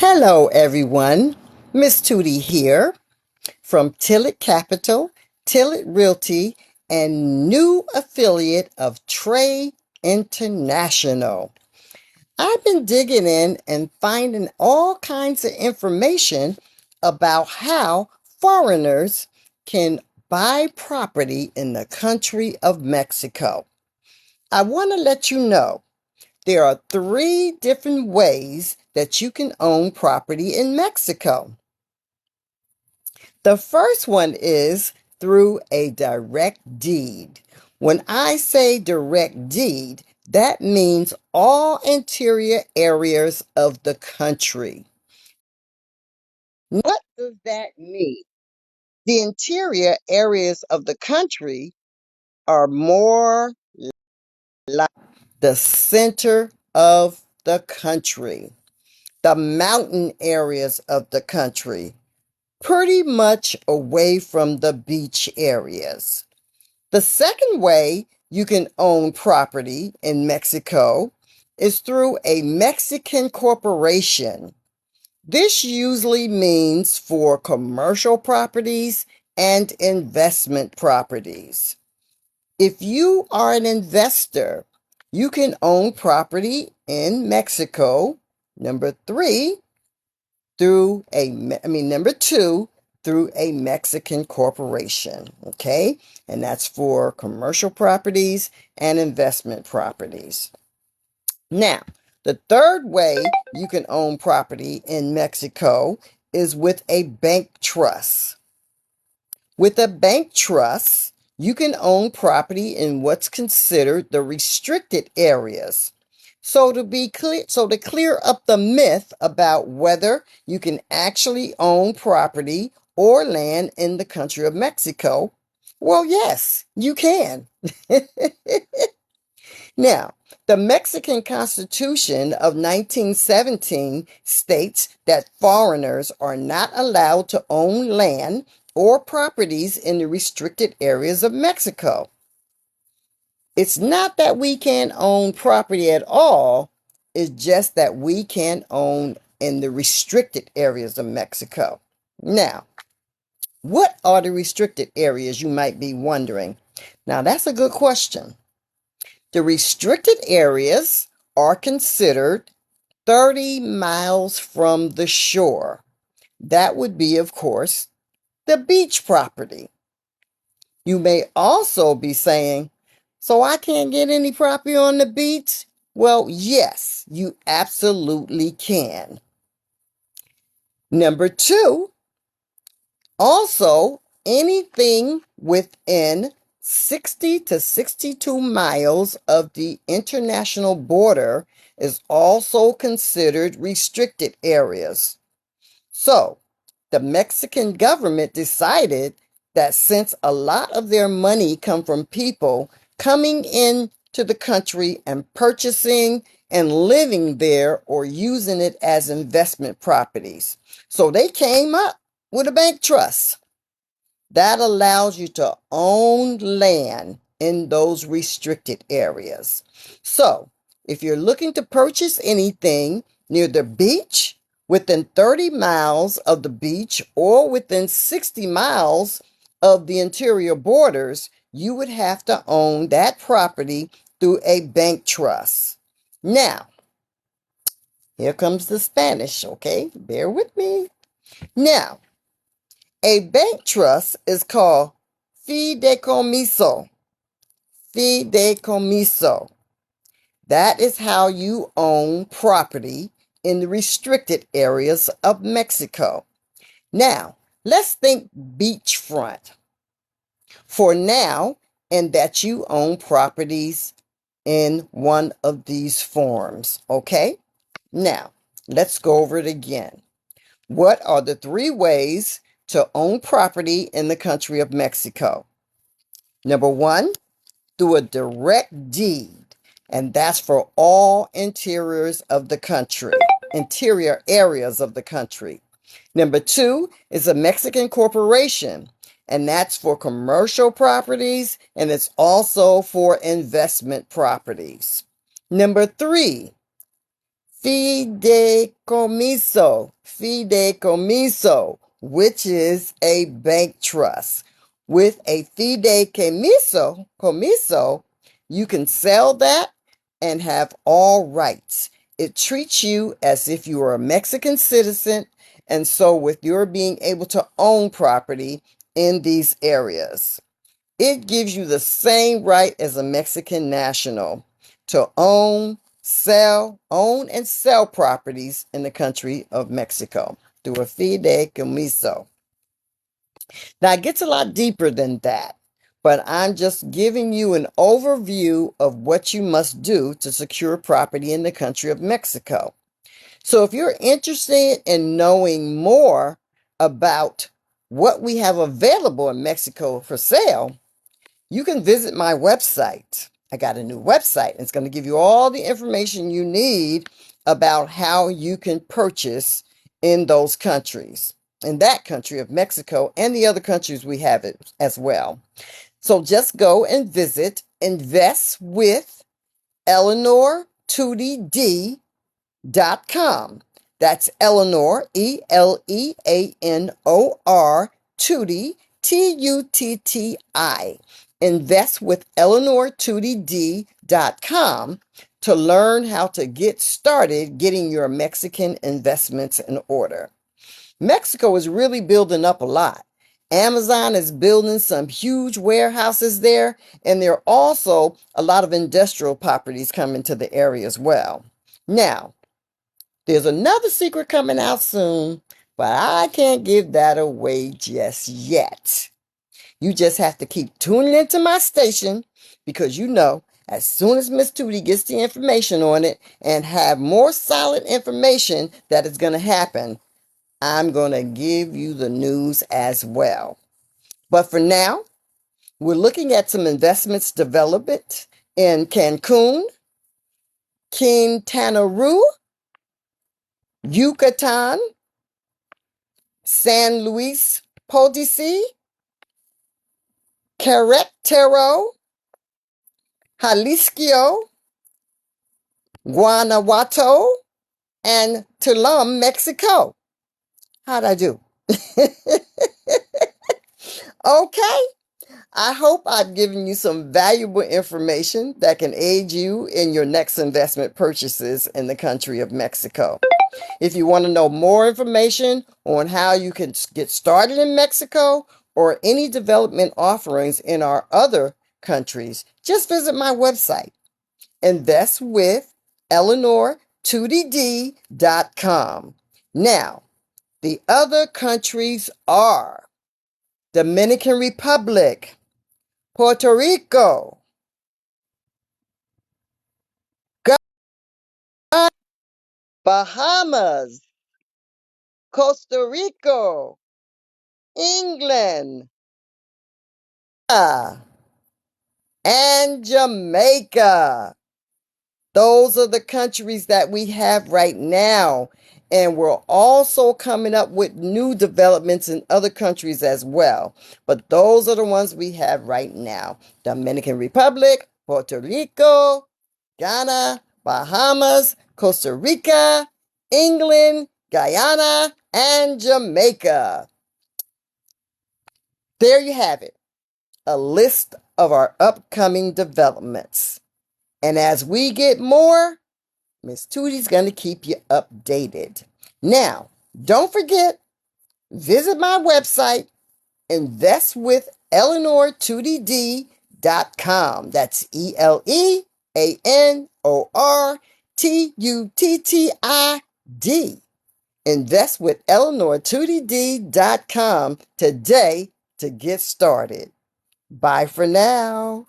Hello, everyone. Miss Tootie here from Tillett Capital, Tillett Realty, and new affiliate of Trey International. I've been digging in and finding all kinds of information about how foreigners can buy property in the country of Mexico. I want to let you know there are three different ways that you can own property in Mexico. The first one is through a direct deed. When I say direct deed, that means all interior areas of the country. What does that mean? The interior areas of the country are more like the center of the country, the mountain areas of the country, pretty much away from the beach areas. The second way you can own property in Mexico is through a Mexican corporation. This usually means for commercial properties and investment properties. If you are an investor, you can own property in Mexico. Number three, number two, through a Mexican corporation. Okay. And that's for commercial properties and investment properties. Now, the third way you can own property in Mexico is with a bank trust. With a bank trust, you can own property in what's considered the restricted areas. So to clear up the myth about whether you can actually own property or land in the country of Mexico, well, yes, you can. Now, the Mexican Constitution of 1917 states that foreigners are not allowed to own land or properties in the restricted areas of Mexico. It's not that we can't own property at all, it's just that we can't own in the restricted areas of Mexico. Now, what are the restricted areas, you might be wondering? Now, that's a good question. The restricted areas are considered 30 miles from the shore. That would be, of course, the beach property. You may also be saying, so I can't get any property on the beach? Well, yes, you absolutely can. Number two, also anything within 60 to 62 miles of the international border is also considered restricted areas. So, the Mexican government decided that since a lot of their money come from people coming into the country and purchasing and living there or using it as investment properties, so they came up with a bank trust that allows you to own land in those restricted areas. So, if you're looking to purchase anything near the beach, within 30 miles of the beach, or within 60 miles of the interior borders, you would have to own that property through a bank trust. Now, here comes the Spanish, okay? Bear with me. Now, a bank trust is called fideicomiso. Fideicomiso. That is how you own property in the restricted areas of Mexico. Now, let's think beachfront for now, and that you own properties in one of these forms. Okay? Now, let's go over it again. What are the three ways to own property in the country of Mexico? Number one, through a direct deed, and that's for all interiors of the country, interior areas of the country. Number two is a Mexican corporation, and that's for commercial properties, and it's also for investment properties. Number three, Fideicomiso, which is a bank trust. With a fideicomiso, you can sell that and have all rights. It treats you as if you were a Mexican citizen, and so with your being able to own property in these areas, it gives you the same right as a Mexican national to own and sell properties in the country of Mexico through a fideicomiso. Now, it gets a lot deeper than that, but I'm just giving you an overview of what you must do to secure property in the country of Mexico. So, if you're interested in knowing more about what we have available in Mexico for sale, you can visit my website. I got a new website. It's going to give you all the information you need about how you can purchase in those countries, in that country of Mexico and the other countries we have it as well. So just go and visit Invest with EleanorTootie.com. That's Eleanor, Eleanor, Tootie, Tutti. Invest with EleanorTootie.com to learn how to get started getting your Mexican investments in order. Mexico is really building up a lot. Amazon is building some huge warehouses there, and there are also a lot of industrial properties coming to the area as well. Now, there's another secret coming out soon, but I can't give that away just yet. You just have to keep tuning into my station because as soon as Miss Tootie gets the information on it and have more solid information that is going to happen, I'm going to give you the news as well. But for now, we're looking at some investments development in Cancun, Quintana Roo, Yucatan, San Luis Potosi, Querétaro, Jalisco, Guanajuato, and Tulum, Mexico. How'd I do? Okay. I hope I've given you some valuable information that can aid you in your next investment purchases in the country of Mexico. If you want to know more information on how you can get started in Mexico or any development offerings in our other countries, just visit my website, investwithEleanorTootie.com. Now, the other countries are Dominican Republic, Puerto Rico, Bahamas, Costa Rica, England, and Jamaica. Those are the countries that we have right now. And we're also coming up with new developments in other countries as well. But those are the ones we have right now. Dominican Republic, Puerto Rico, Ghana, Bahamas, Costa Rica, England, Guyana, and Jamaica. There you have it. A list of our upcoming developments. And as we get more, Miss Tootie's going to keep you updated. Now, don't forget, visit my website, investwithEleanorTootie.com. That's EleanorTuttid. InvestwithEleanorTootie.com today to get started. Bye for now.